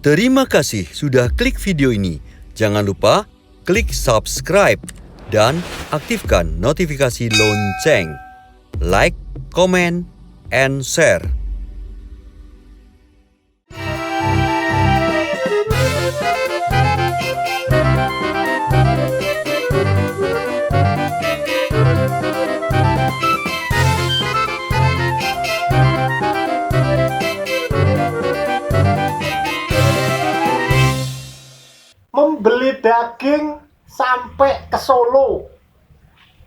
Terima kasih sudah klik video ini. Jangan lupa klik subscribe dan aktifkan notifikasi lonceng. Like, comment, and share. Membeli daging sampai ke Solo.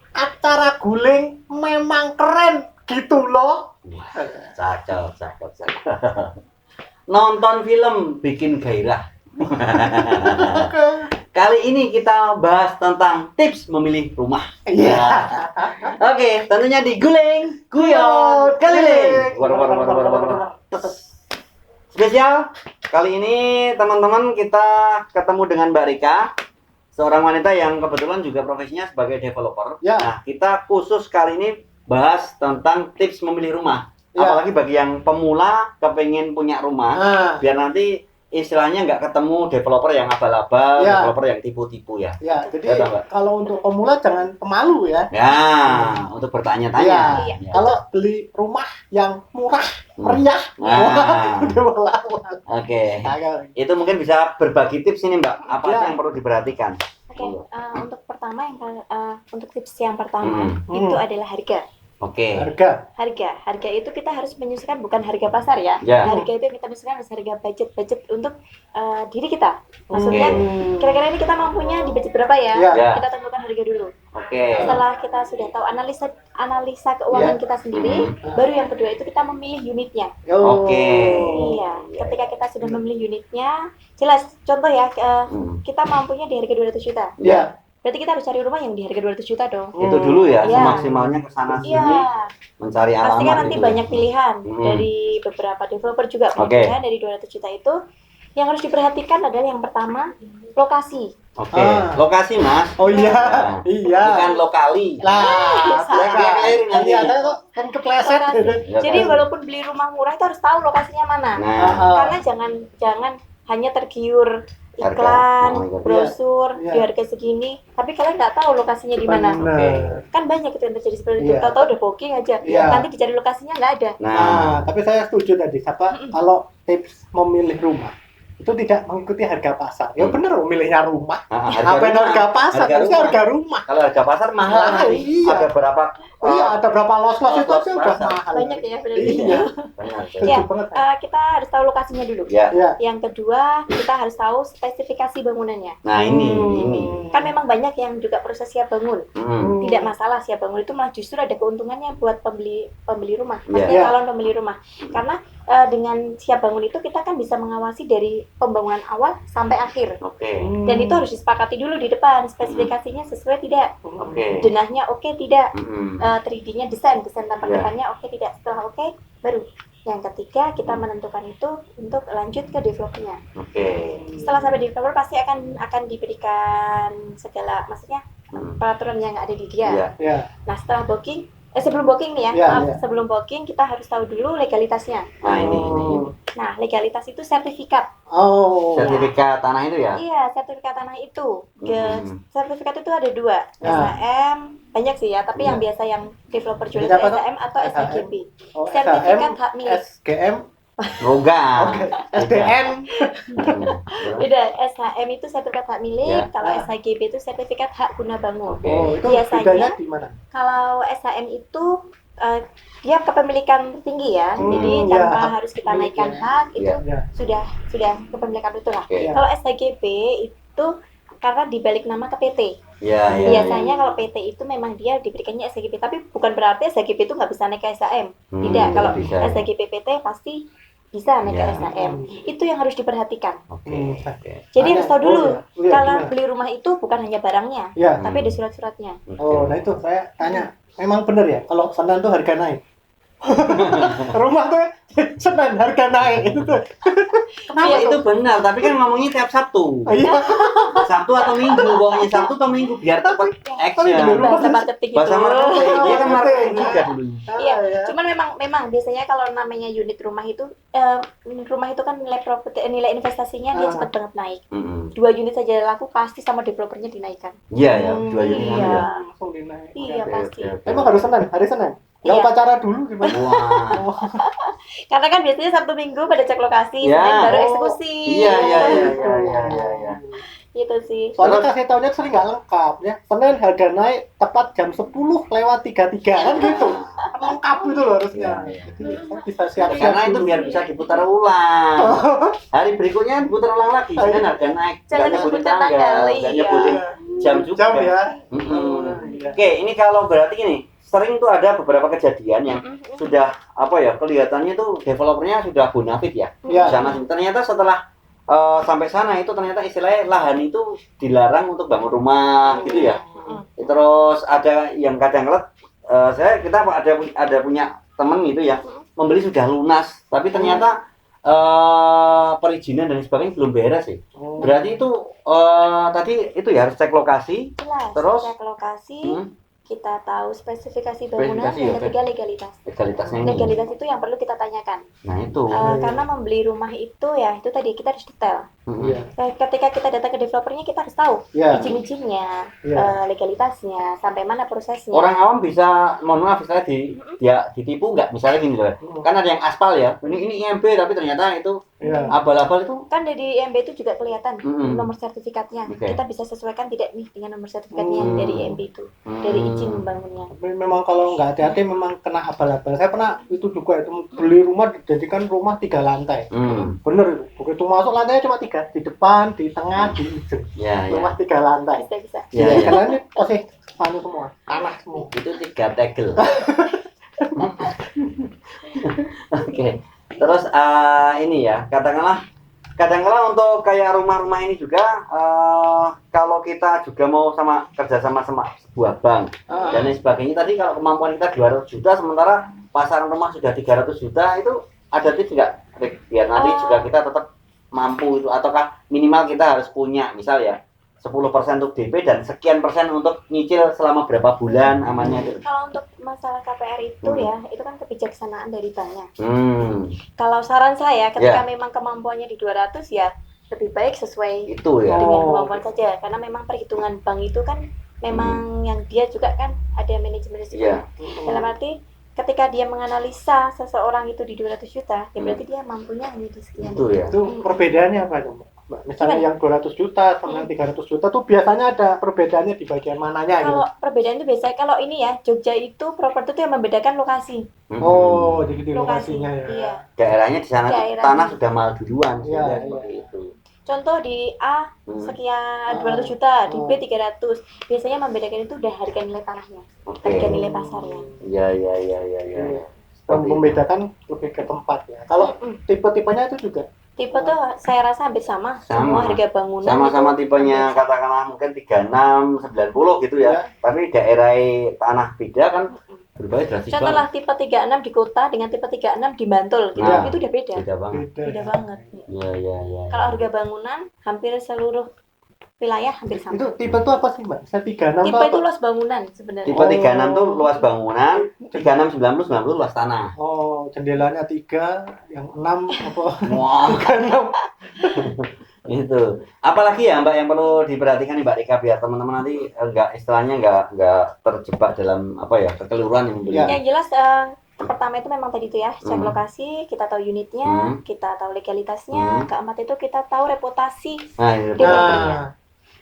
Acara guling memang keren gitu loh. Cakep. Nonton film bikin gairah. Kali ini kita bahas tentang tips memilih rumah. Iya. Oke, tentunya di Guling Guyon Keliling. Spesial kali ini teman-teman kita ketemu dengan Mbak Rika, seorang wanita yang kebetulan juga profesinya sebagai developer. Ya. Nah, kita khusus kali ini bahas tentang tips memilih rumah. Ya. Apalagi bagi yang pemula kepengen punya rumah, biar nanti istilahnya nggak ketemu developer yang abal-abal, Ya. developer yang tipu-tipu ya. Ya, jadi Ya, Mbak. kalau untuk pemula jangan pemalu ya. Ya, untuk bertanya-tanya. Iya. Ya. Kalau beli rumah yang murah, meriah, Nah. udah melawan. Oke. Itu mungkin bisa berbagi tips ini Mbak. Apa Ya. sih yang perlu diperhatikan? Oke, untuk pertama untuk tips yang pertama itu adalah harga. Oke. Harga. Itu kita harus menyesuaikan, bukan harga pasar ya. Ya. Harga itu yang kita menyesuaikan harus harga budget untuk diri kita. Maksudnya kira-kira ini kita mampunya di budget berapa ya? Ya. Kita tentukan harga dulu. Oke. Setelah kita sudah tahu analisa keuangan kita sendiri, baru yang kedua itu kita memilih unitnya. Oke. Iya, ketika kita sudah memilih unitnya, jelas. Contoh ya, kita mampunya di harga 200 juta. Ya. Berarti kita harus cari rumah yang di harga 200 juta dong. Itu dulu ya, Iya. semaksimalnya ke sana sini Iya. mencari alamat. Pasti kan nanti gitu. banyak pilihan dari beberapa developer juga banyak Oke. pilihan dari 200 juta itu. Yang harus diperhatikan adalah yang pertama, lokasi. Oke. Lokasi Mas. Oh iya. Nah, Iya. Bukan lokali. Lah, Salah. Keliru nanti. Iya, kok kan kepleset. Lokasi. Ya, Jadi kan. walaupun beli rumah murah itu harus tahu lokasinya mana. Nah, Karena jangan hanya tergiur Harga. iklan, Oh, iya. brosur Iya. di harga segini, tapi kalian nggak tahu lokasinya di mana. Benar. Kan banyak itu yang terjadi seperti itu. Iya. Tahu-tahu udah booking aja, Iya. nanti dicari lokasinya nggak ada. Nah, tapi saya setuju tadi, kalau tips memilih rumah itu tidak mengikuti harga pasar. Ya benar, memilihnya rumah. Apa yang harga pasar? Harusnya harga rumah. Kalau harga pasar mahal Nah, nanti. iya. Ada berapa? Iya, ada berapa los-los itu aja udah pasar. mahal. Banyak ya, benar. Iya. Benar. Setuju Ya, banget. kita harus tahu lokasinya dulu. Ya. Iya. Yang kedua, kita harus tahu spesifikasi bangunannya. Nah, ini. Kan memang banyak yang juga proses siap bangun. Hmm. Tidak masalah siap bangun itu malah justru ada keuntungannya buat pembeli rumah. Iya. Maksudnya Iya. calon pembeli rumah. Karena dengan siap bangun itu kita kan bisa mengawasi dari pembangunan awal sampai akhir. Oke. Dan itu harus disepakati dulu di depan, spesifikasinya sesuai tidak, Oke. denahnya oke tidak, Mm-mm. 3D-nya desain tampak Ya. depannya oke tidak. Setelah oke, baru yang ketiga kita menentukan itu untuk lanjut ke developernya. Oke. Setelah sampai di developer pasti akan diberikan segala, maksudnya peraturan yang ada di dia. Iya. Ya. Nah setelah booking, sebelum booking nih ya, Ya, maaf, ya. sebelum booking kita harus tahu dulu legalitasnya. Nah, ini. Nah legalitas itu sertifikat. Oh. Sertifikat tanah itu ya? Iya, sertifikat tanah itu. Hmm. Sertifikat itu ada dua, Ya. SHM, banyak sih ya, tapi Ya. yang biasa yang developer jual Jadi itu apa tuh? SHM atau SHM. SHGB. Oh, Sertifikat SHM, hak milik. SGM, Bukan. oke, SDN. Beda, SHM itu sertifikat hak milik, Ya. kalau SHGB itu sertifikat hak guna bangun. Oke. Oh, itu Biasanya- bedanya di mana? Kalau SHM itu dia kepemilikan tinggi ya, jadi ya, tanpa hak harus kita milik naikkan ya. hak itu Ya. sudah kepemilikan betul lah. Oke. Ya. Kalau SHGB itu karena dibalik nama ke PT. Ya, ya. Biasanya kalau PT itu memang dia diberikannya SHGB, tapi bukan berarti SHGB itu nggak bisa naik ke SHM. Tidak, kalau bisa. SHGB PT pasti bisa naik Ya. ke SHM. Itu yang harus diperhatikan. Oke. Oke. Jadi harus tahu dulu, Oh, ya. kalau Gimana? beli rumah itu bukan hanya barangnya, Ya. tapi ada surat-suratnya. Oh, nah itu saya tanya, memang benar ya kalau Senin tuh harga naik? Rumah tuh Senin harga naik itu tuh. Kenapa itu benar, tapi kan ngomongnya tiap Sabtu. Iya. Sabtu atau Minggu, pokoknya Sabtu atau Minggu biar cepat action. bahasa marketing Bahasa itu. marketing, dia kan marketing juga dulu. Iya, cuman memang biasanya kalau namanya unit rumah itu kan nilai properti nilai investasinya dia cepat banget naik. 2 unit saja laku pasti sama developernya dinaikkan. Iya ya, 2 unit Iya. ya. Langsung dinaik. Iya pasti. Emang harus Senin, hari Senin. Nggak Iya. upacara dulu gimana? Wah. Karena kan biasanya Sabtu Minggu pada cek lokasi, Ya. Senin baru Oh. eksekusi. Iya. Gitu sih. Soalnya kasih taunya sering nggak lengkap ya. Senin harga naik tepat jam 10:33 kan gitu. Lengkap itu loh harusnya. Iya. Jadi bisa siap-siap. Karena itu dulu. biar bisa diputar ulang. Hari berikutnya diputar ulang lagi, kan harga naik. Jangan Nggak nyebutin disebutkan tanggal, nggak iya. nyebutin jam juga. Jam ya. Mm-mm. Oke, ini kalau berarti gini, sering tuh ada beberapa kejadian yang sudah kelihatannya tuh developernya sudah bonafit ya. Iya. Di sana sini. Ternyata setelah sampai sana itu ternyata istilahnya lahan itu dilarang untuk bangun rumah gitu ya. Terus ada yang kadang kita ada punya teman gitu ya, membeli sudah lunas, tapi ternyata perizinan dan sebagainya belum beres sih. Berarti itu tadi itu ya harus cek lokasi. Jelas, Terus? cek lokasi, Hmm. kita tahu spesifikasi bangunan, Spesifikasi, yang ya, ketiga legalitas. Legalitasnya ini. Legalitas itu yang perlu kita tanyakan. Nah itu. Karena membeli rumah itu ya, itu tadi kita harus detail. Iya. Ketika kita datang ke developernya, kita harus tahu Iya. izin-izinnya, Iya. legalitasnya, sampai mana prosesnya. Orang awam bisa, mohon maaf, misalnya dia ditipu nggak? Misalnya gini loh, kan ada yang aspal ya, ini IMB tapi ternyata itu Iya. abal-abal itu. Kan dari IMB itu juga kelihatan Mm-mm. nomor sertifikatnya. Oke. Kita bisa sesuaikan tidak nih dengan nomor sertifikatnya yang dari IMB itu, dari izin membangunnya. Tapi memang kalau nggak hati-hati memang kena abal-abal. Saya pernah itu juga itu beli rumah dijadikan rumah 3 lantai. Bener itu. Begitu masuk lantainya cuma 3, di depan, di tengah, di ujung. Ya, ya. Rumah 3 lantai. Bisa. Ya, Iya, ya. karena ini pasti semua, tanah semua. Itu 3 tegel. Oke. Terus ini ya, katakanlah untuk kayak rumah-rumah ini juga kalau kita juga mau kerjasama sama sebuah bank dan lain sebagainya, tadi kalau kemampuan kita 200 juta sementara pasaran rumah sudah 300 juta, itu ada tips nggak Rick? Biar nanti juga kita tetap mampu itu, ataukah minimal kita harus punya misal ya 10% untuk DP dan sekian persen untuk nyicil selama berapa bulan amannya gitu. Kalau untuk masalah KPR itu ya, itu kan kebijaksanaan dari banknya. Kalau saran saya, ketika memang kemampuannya di 200 ya, lebih baik sesuai Itu ya. dengan kemampuan saja. Karena memang perhitungan bank itu kan memang yang dia juga kan ada manajemen risiko. Iya. Dalam arti ketika dia menganalisa seseorang itu di 200 juta, ya berarti dia mampunya hanya di sekian. Itu ya. Itu perbedaannya apa itu, Mbak? Misalnya yang 200 juta sama yang 300 juta tuh biasanya ada perbedaannya di bagian mananya gitu. Kalau perbedaan itu biasanya kalau ini ya, Jogja itu properti itu yang membedakan lokasi. Oh, jadi di Lokasi. lokasinya ya. Iya. Daerahnya di sana tuh Daerahnya. tanah sudah mahal duluan Iya, sehingga iya. seperti itu. Contoh di A sekian 200 juta, di B 300. Biasanya membedakan itu udah harga nilai tanahnya, Oke. harga nilai pasarnya. Iya. Seperti itu. Membedakan lebih ke tempat ya. Kalau tipe-tipenya itu juga Tipe tuh saya rasa hampir sama. Semua harga bangunan Sama-sama itu tipenya hampir katakanlah mungkin 36, 90 gitu ya. Iya. Tapi daerah tanah beda kan berbeda drastis Contoh banget. lah tipe 36 di kota dengan tipe 36 di Bantul gitu. Nah. Itu udah beda. Beda banget. Beda banget. Iya. Kalau harga bangunan hampir seluruh wilayah hampir sama. itu tipe itu apa sih, Mbak? Saya 36 Tipe itu luas bangunan sebenarnya. Tipe 36 tuh luas bangunan, 36, 90 luas tanah. Oh, jendelanya 3, yang 6 apa? Wah, Bukan 6. itu. Apalagi ya Mbak yang perlu diperhatikan nih Mbak Rika biar teman-teman nanti nggak terjebak dalam kekeliruan yang membeli. Ya. Yang jelas pertama itu memang tadi itu ya, cek lokasi, kita tahu unitnya, kita tahu legalitasnya, keempat itu kita tahu reputasi Nah, ini developernya.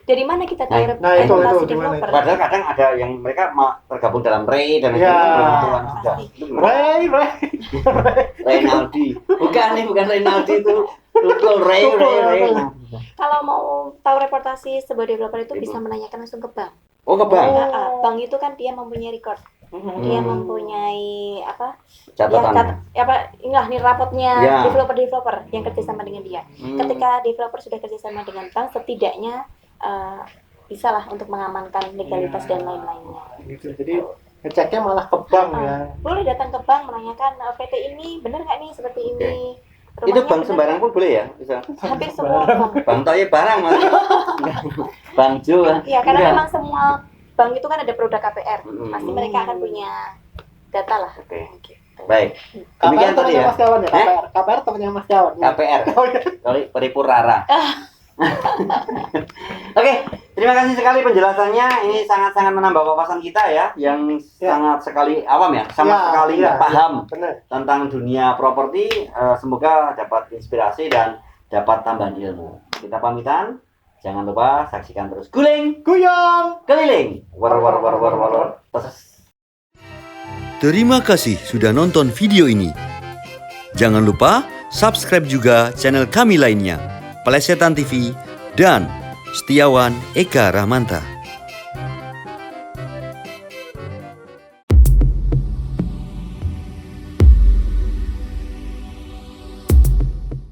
Dari mana kita tahu Nah, itu reputasi gimana developer? padahal kadang ada yang mereka tergabung dalam REI dan Ya. kebetulan juga. Itu gimana? Ray. Reynaldi. Bukan Reynaldi itu. Betul Rey. Kalau mau tahu reputasi sebuah developer itu bisa menanyakan langsung ke bank. Oh, ke bank. Bank itu kan dia mempunyai record, dia mempunyai Catatannya. inilah nih rapotnya Ya. developer yang kerjasama dengan dia. Ketika developer sudah kerjasama dengan bank, setidaknya bisa lah untuk mengamankan legalitas dan lain-lainnya. Gitu. Jadi ngeceknya malah ke bank ya. Boleh datang ke bank menanyakan PT ini benar nggak nih seperti ini. Itu Rumahnya bank bener- sembarang pun boleh ya? Bisa. hampir semua bank. Bang Toye barang mas. Bang Jo. Iya, karena Enggak. memang semua bank itu kan ada produk KPR. Mm-mm. Pasti mereka akan punya data lah. Oke. Gitu. Baik. KPR Demikian tadi temannya ya. Mas Kawan ya, KPR temannya Mas Kawan. KPR. Oh, iya. Kali Peripur Rara. Oke, terima kasih sekali penjelasannya. Ini sangat-sangat menambah wawasan kita ya, yang Ya. sangat sekali awam ya, sama Ya, sekali benar, nggak paham Bener. tentang dunia properti. Semoga dapat inspirasi dan dapat tambahan ilmu. Kita pamitan. Jangan lupa saksikan terus Guling Guyong. Keliling. War. Terima kasih sudah nonton video ini. Jangan lupa subscribe juga channel kami lainnya, Pelesetan TV dan Setiawan Eka Rahmanta.